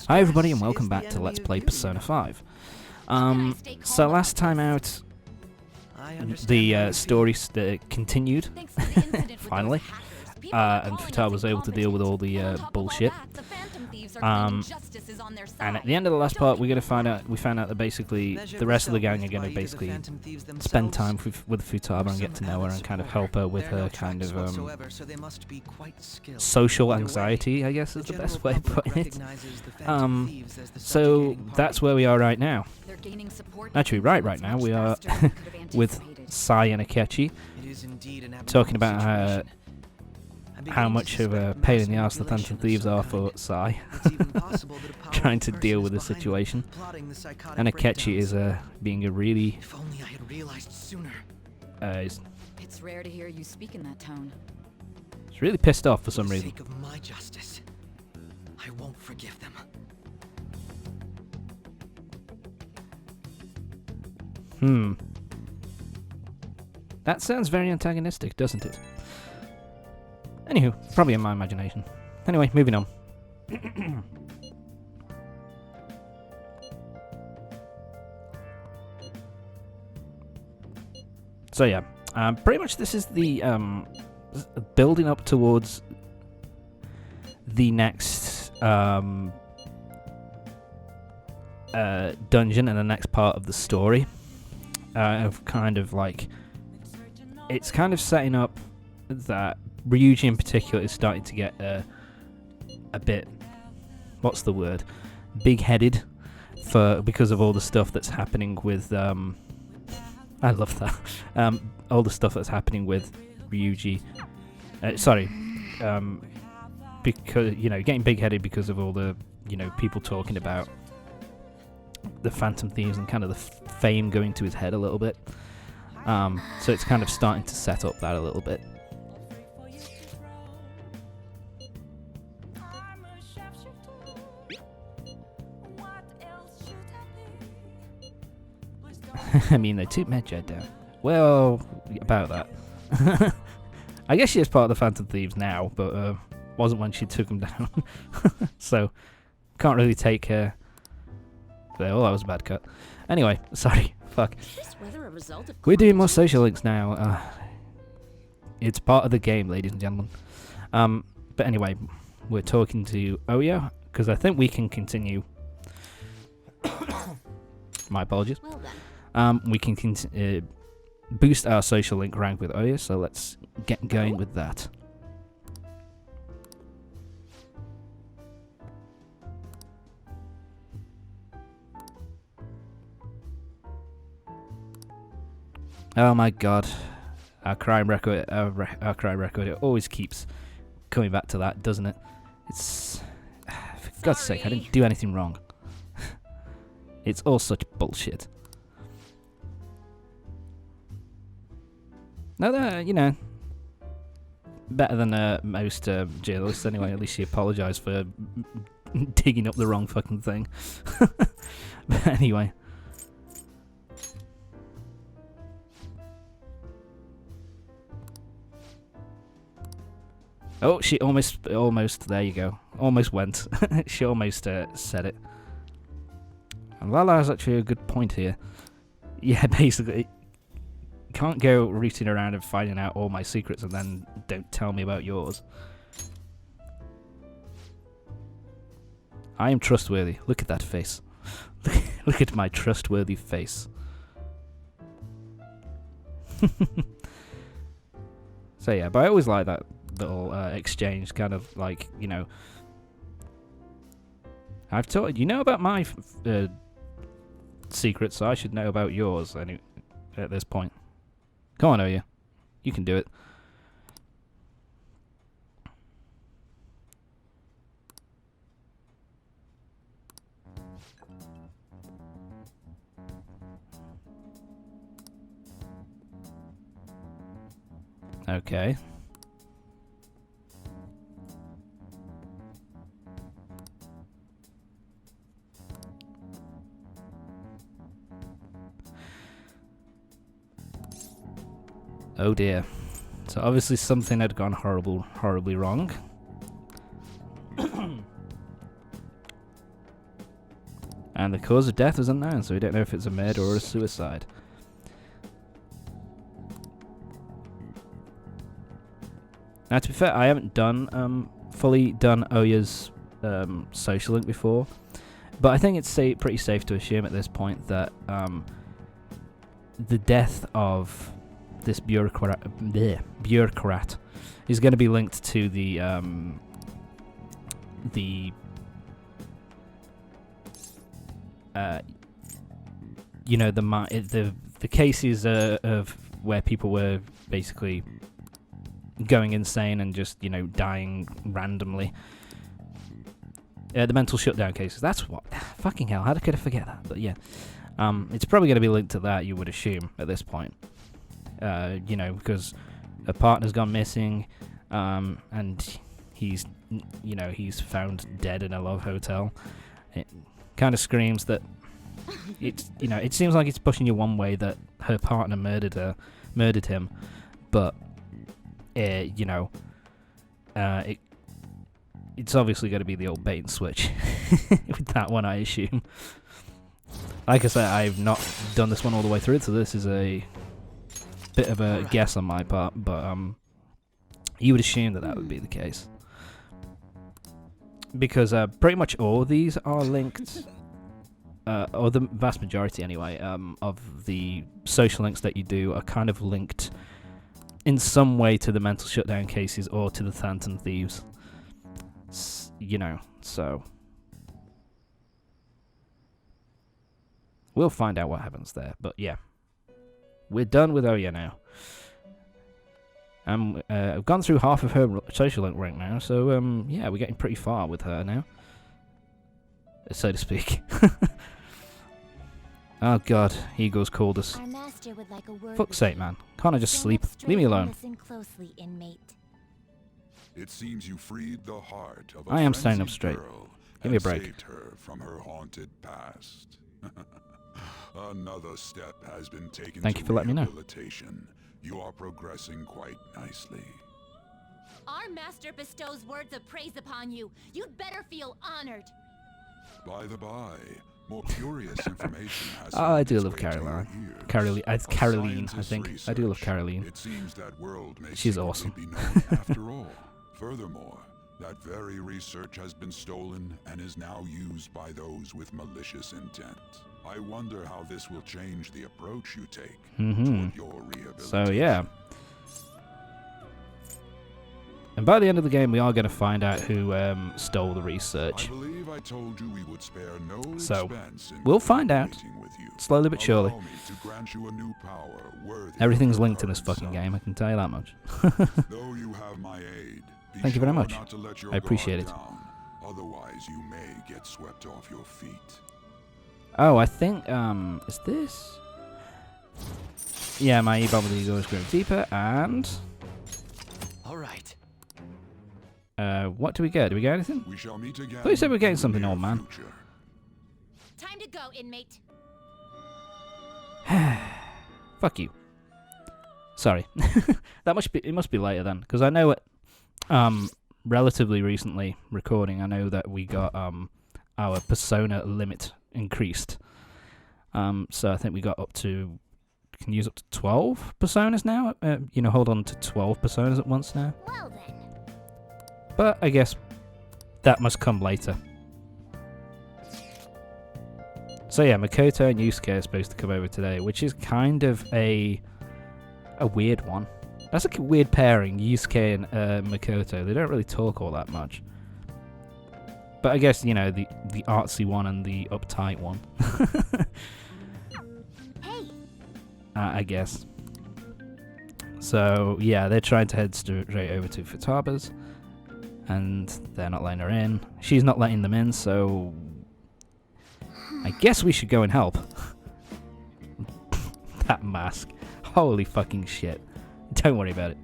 Hi everybody and welcome back to Let's Play Persona 5. So last time out, the story continued, finally, and Futaba was able to deal with all the bullshit. And at the end of the last part, we found out that basically the rest of the gang are going to basically spend time with Futaba and get to know her and kind of help her with her kind of social anxiety, I guess is the best way of putting it. So that's where we are right now. Actually, right now we are with Sai and Akechi, talking about how much of a pain in the arse the Phantom Thieves are for Sai, trying to deal with the situation. And Akechi is being a really... If only I had realized sooner. It's rare to hear you speak in that tone. He's really pissed off for some reason. For the sake of my justice, I won't forgive them. That sounds very antagonistic, doesn't it? Anywho, probably in my imagination. Anyway, moving on. So yeah, pretty much this is the building up towards the next dungeon and the next part of the story. Of kind of like, it's kind of setting up that Ryuji in particular is starting to get a bit, what's the word, big-headed because of all the stuff that's happening with I love that all the stuff that's happening with Ryuji. Because getting big-headed because of all the people talking about the Phantom Thieves and kind of the fame going to his head a little bit. So it's kind of starting to set up that a little bit. I mean, they took Medjed down. Well, about that. I guess she is part of the Phantom Thieves now, but wasn't when she took them down. So, can't really take her. Oh, that was a bad cut. Anyway, sorry. Fuck. We're doing more social links now. It's part of the game, ladies and gentlemen. But anyway, we're talking to Ohya, because I think we can continue. My apologies. We can boost our social link rank with Ohya, so let's get going with that. Oh my god, our crime record, it always keeps coming back to that, doesn't it? It's, for God's sake, I didn't do anything wrong. It's all such bullshit. No, better than most journalists anyway. At least she apologised for digging up the wrong fucking thing. But anyway. Oh, she almost, there you go. Almost went. She almost said it. And Lala has actually a good point here. Yeah, basically. Can't go rooting around and finding out all my secrets and then don't tell me about yours. I am trustworthy. Look at that face. Look at my trustworthy face. So yeah, but I always like that little exchange, kind of like, I've told you know about my secrets, so I should know about yours at this point. Come on, Ohya. You can do it. Okay. Oh dear. So obviously something had gone horribly wrong. And the cause of death is unknown, so we don't know if it's a murder or a suicide. Now, to be fair, I haven't done fully done Ohya's social link before, but I think it's pretty safe to assume at this point that the death of this bureaucrat is going to be linked to the you know, the cases of where people were basically going insane and just, you know, dying randomly. The mental shutdown cases. That's what. Fucking hell! How could I forget that? But yeah, it's probably going to be linked to that. You would assume at this point. You know, because a partner's gone missing, and he's found dead in a love hotel. It kind of screams that it's, you know, it seems like it's pushing you one way that her partner murdered him, but you know, it's obviously going to be the old bait and switch with that one, I assume. Like I said, I've not done this one all the way through, so this is a bit of a guess on my part, but you would assume that would be the case. Because pretty much all of these are linked, or the vast majority anyway, of the social links that you do are kind of linked in some way to the mental shutdown cases or to the Phantom Thieves. You know, so we'll find out what happens there. But yeah, we're done with Ohya now. I've gone through half of her social link rank now, so yeah, we're getting pretty far with her now, so to speak. Oh god, Eagle's called us. Fuck's sake, man. Can't I just sleep? Leave me alone. Closely, inmate. It seems you freed the heart of I am standing up straight. Give me a break. Saved her from her haunted past. Another step has been taken. Thank you for letting me know. You are progressing quite nicely. Our master bestows words of praise upon you. You'd better feel honored. By the by, more curious information has I do love Caroline. Caroline, I think. I do love Caroline. It seems that world may She's awesome. be known after all. Furthermore, that very research has been stolen and is now used by those with malicious intent. I wonder how this will change the approach you take toward your rehabilitation. So yeah. And by the end of the game, we are going to find out who stole the research. I believe I told you we would spare no So expense in we'll find out, with you. slowly but surely. Allow me to grant you a new power worthy Everything's of linked your in this current fucking self. game, I can tell you that much. Though you have my aid, be Thank you very sure much. not to let your I appreciate guard it. down. Otherwise, you may get swept off your feet. Oh, I think, is this? Yeah, my e-bomb with the eagle is growing deeper, and... All right. What do we get? Do we get anything? We shall meet again. Thought you said we were getting in the something, near old man. future. Time to go, inmate. Fuck you. Sorry. It must be later then, because I know it, relatively recently recording, I know that we got, our persona limit increased. So I think we got up to, can use up to 12 personas now? You know, hold on to 12 personas at once now. Well then. But I guess that must come later. So yeah, Makoto and Yusuke are supposed to come over today, which is kind of a weird one. That's like a weird pairing, Yusuke and Makoto. They don't really talk all that much. But I guess, you know, the artsy one and the uptight one. Hey. I guess. So yeah, they're trying to head straight over to Futaba's, and they're not letting her in. She's not letting them in, so I guess we should go and help. That mask. Holy fucking shit. Don't worry about it.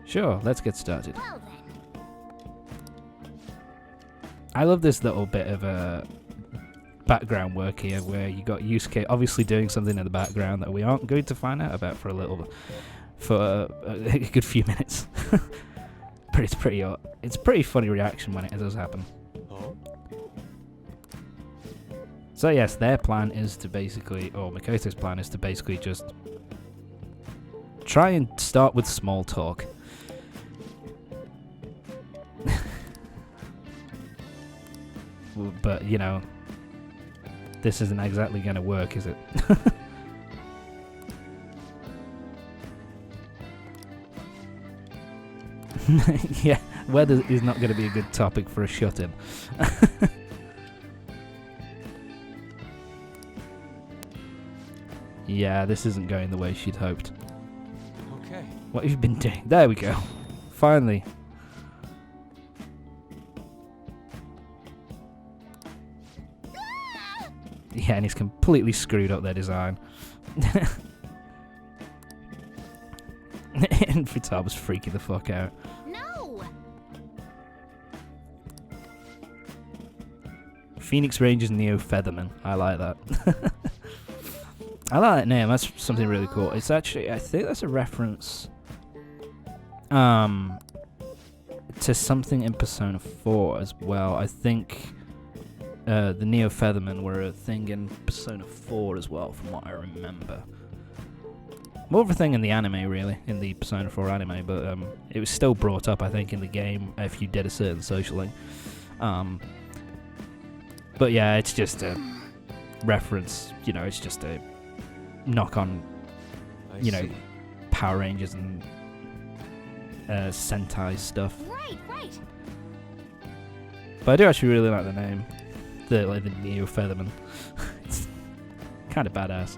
Sure, let's get started. Well then. I love this little bit of background work here, where you got Yusuke obviously doing something in the background that we aren't going to find out about for a for a good few minutes. But it's pretty funny reaction when it does happen. Oh? So yes, their plan is to basically, or Makoto's plan is to basically just try and start with small talk. But, you know, this isn't exactly going to work, is it? Yeah, weather is not going to be a good topic for a shut-in. Yeah, this isn't going the way she'd hoped. Okay. What have you been doing? There we go. Finally. Yeah, and he's completely screwed up their design. And Futaba's freaking the fuck out. No! Phoenix Rangers Neo Featherman. I like that. I like that name. That's something really cool. It's actually, I think that's a reference to something in Persona 4 as well. I think the Neo Feathermen were a thing in Persona 4 as well, from what I remember. More of a thing in the anime, really, in the Persona 4 anime, but it was still brought up, I think, in the game if you did a certain social link. But yeah, it's just a reference, you know, it's just a knock on, you know, Power Rangers and Sentai stuff. Right. But I do actually really like the name, the Neo Featherman. It's kind of badass.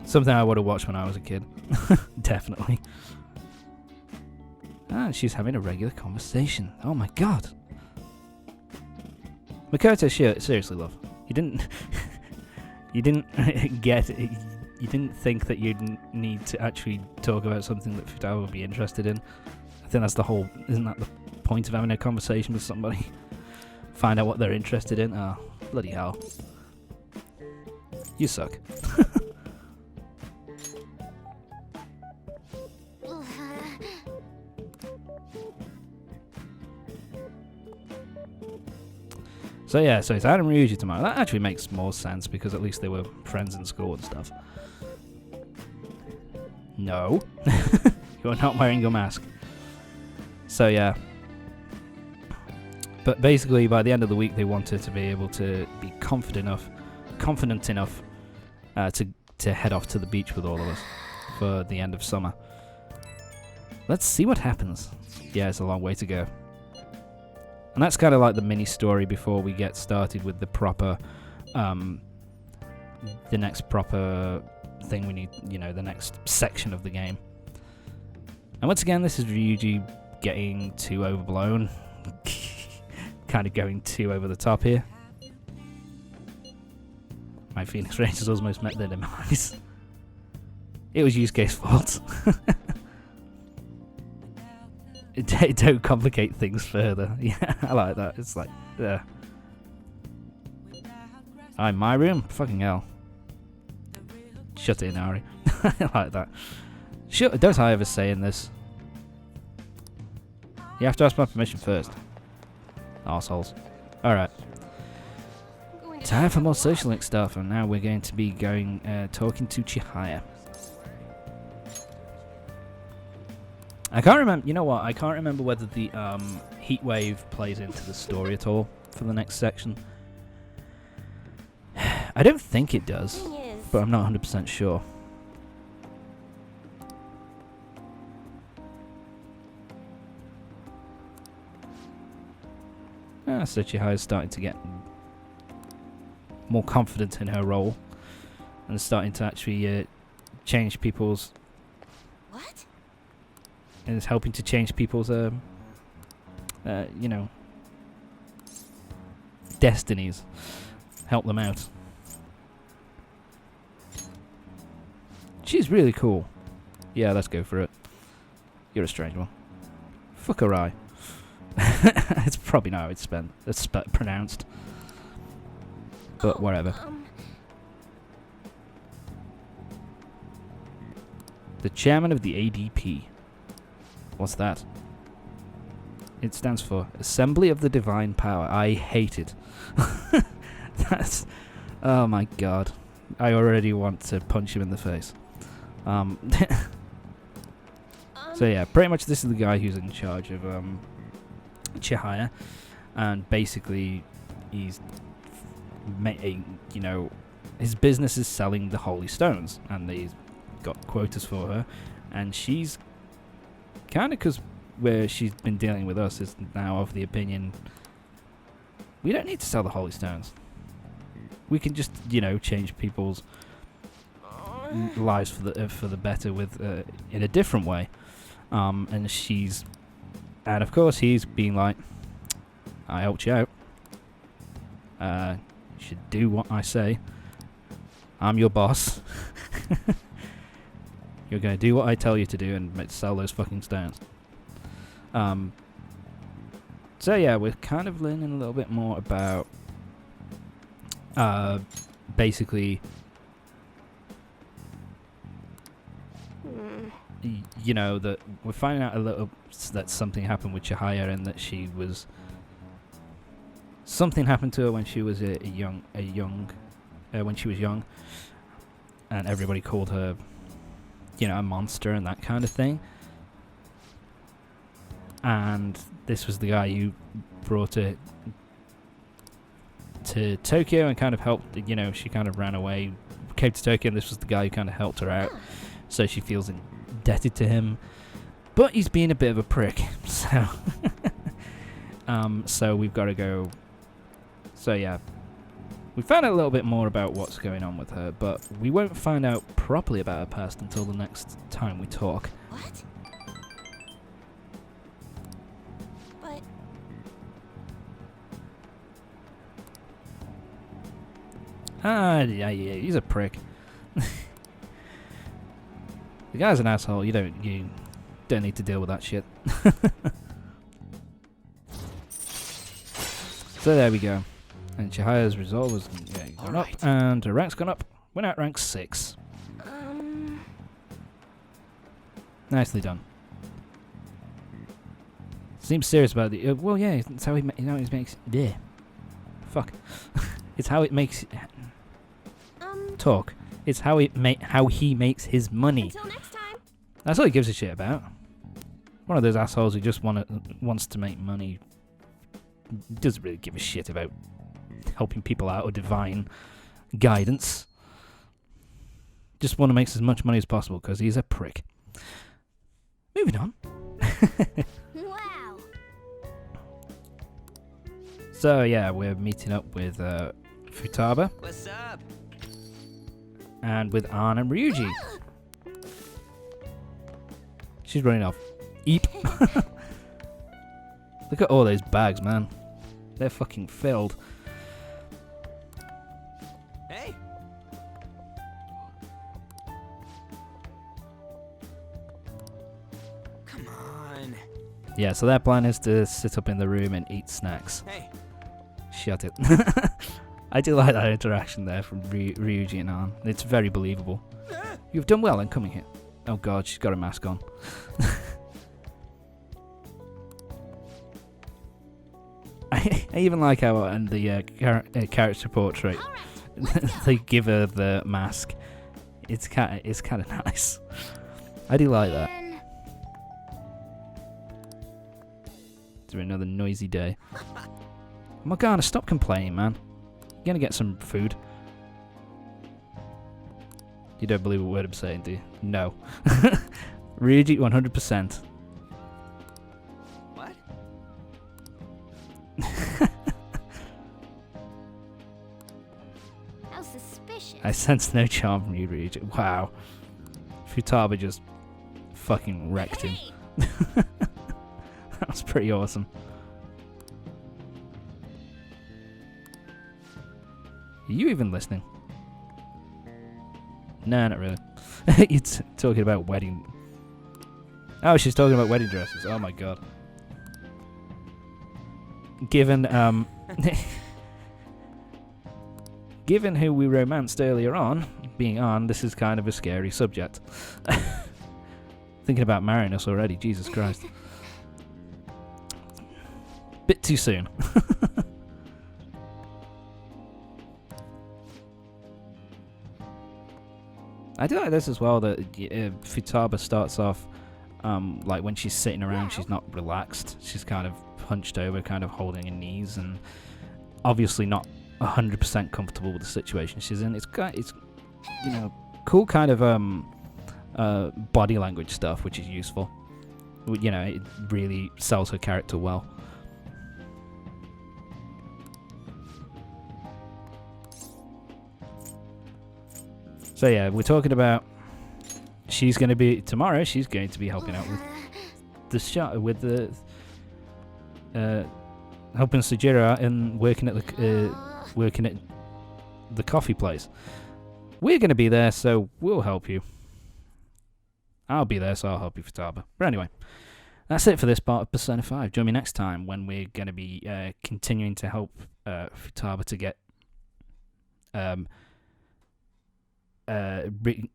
Something I would have watched when I was a kid. Definitely. Ah, she's having a regular conversation. Oh my god. Makoto, seriously, love. You didn't get it. You didn't think that you'd need to actually talk about something that Futaba would be interested in. I think that's the whole... Isn't that the point of having a conversation with somebody? Find out what they're interested in? Oh, bloody hell. You suck. So yeah, so it's Adam Ryuji tomorrow. That actually makes more sense because at least they were friends in school and stuff. No. You're not wearing your mask. So yeah. But basically by the end of the week they wanted to be able to be confident enough to head off to the beach with all of us for the end of summer. Let's see what happens. Yeah, it's a long way to go. And that's kind of like the mini story before we get started with the proper, the next proper thing we need, you know, the next section of the game. And once again, this is Ryuji getting too overblown. Kind of going too over the top here. My Phoenix Rangers almost met their demise. It was Yusuke's fault. Don't complicate things further. Yeah, I like that. It's like, in my room? Fucking hell. Shut it, Ari. I like that. Don't I ever say in this? You have to ask my permission first. Arseholes. Alright. Time for more social link stuff, and now we're going to be talking to Chihaya. I can't remember. You know what? I can't remember whether the heat wave plays into the story at all for the next section. I don't think it does, but I'm not 100% sure. So Chihaya's starting to get more confident in her role and starting to actually change people's. What? And is helping to change people's, you know, destinies. Help them out. She's really cool. Yeah, let's go for it. You're a strange one. Fuckerai. It's probably not how it's pronounced. But whatever. The chairman of the ADP. What's that? It stands for Assembly of the Divine Power. I hate it. That's... Oh my god. I already want to punch him in the face. So yeah, pretty much this is the guy who's in charge of Chihaya. And basically, he's... you know, his business is selling the holy stones. And he's got quotas for her. And she's... kind of because... where she's been dealing with us is now of the opinion we don't need to sell the holy stones. We can just, you know, change people's lives for the better with in a different way. And she's, and of course he's being like, I helped you out. You should do what I say. I'm your boss. You're gonna do what I tell you to do and sell those fucking stones. So yeah, we're kind of learning a little bit more about basically you know, that we're finding out a little that something happened with Chihaya and that she was something happened to her when she was when she was young, and everybody called her, you know, a monster and that kind of thing. And this was the guy who brought her to Tokyo and kind of helped, you know, she kind of ran away, came to Tokyo, and this was the guy who kind of helped her out. So she feels indebted to him. But he's being a bit of a prick. So, so we've got to go. So yeah, we found out a little bit more about what's going on with her, but we won't find out properly about her past until the next time we talk. What? Yeah, he's a prick. The guy's an asshole. You don't need to deal with that shit. So there we go. And Chihaya's resolve was gone up, and her rank's gone up. We're now at rank 6. Nicely done. Seems serious about the. Well, yeah, it's how he makes. Yeah. Fuck. It's how it makes. Talk. It's how he makes his money. Until next time. That's all he gives a shit about. One of those assholes who just wants to make money. Doesn't really give a shit about helping people out or divine guidance. Just want to make as much money as possible because he's a prick. Moving on. Wow. So yeah, we're meeting up with Futaba. What's up? And with Ann and Ryuji. She's running off. Eep. Look at all those bags, man. They're fucking filled. Hey. Come on. Yeah, so their plan is to sit up in the room and eat snacks. Hey. Shut it. I do like that interaction there from Ryuji and Ann. It's very believable. You've done well in coming here. Oh god, she's got a mask on. I even like how in the character portrait they give her the mask. It's kind of nice. I do like that. It's another noisy day. Oh my god, stop complaining, man. You're gonna get some food. You don't believe a word I'm saying, do you? No. Ryuji 100%. What? How suspicious. I sense no charm from you, Ryuji. Wow. Futaba just fucking wrecked him. That was pretty awesome. Are you even listening? Nah, not really. You're talking about wedding. Oh, she's talking about wedding dresses. Oh my god. Given given who we romanced earlier on, being Ann, this is kind of a scary subject. Thinking about marrying us already, Jesus Christ. Bit too soon. I do like this as well, that Futaba starts off, like when she's sitting around, she's not relaxed. She's kind of hunched over, kind of holding her knees, and obviously not 100% comfortable with the situation she's in. It's you know, cool kind of body language stuff, which is useful. You know, it really sells her character well. So yeah, we're talking about tomorrow she's going to be helping out with the shot, with the helping Sujira and working at the coffee place. We're going to be there, so we'll help you. I'll be there, so I'll help you, Futaba. But anyway, that's it for this part of Persona 5. Join me next time when we're going to be continuing to help Futaba to get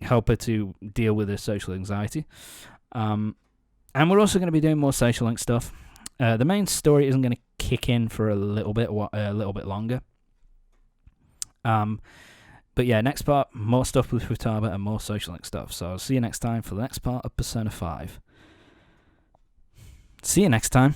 help her to deal with her social anxiety. And we're also going to be doing more social link stuff. The main story isn't going to kick in for a little bit longer. But yeah, next part, more stuff with Futaba and more social link stuff. So I'll see you next time for the next part of Persona 5. See you next time.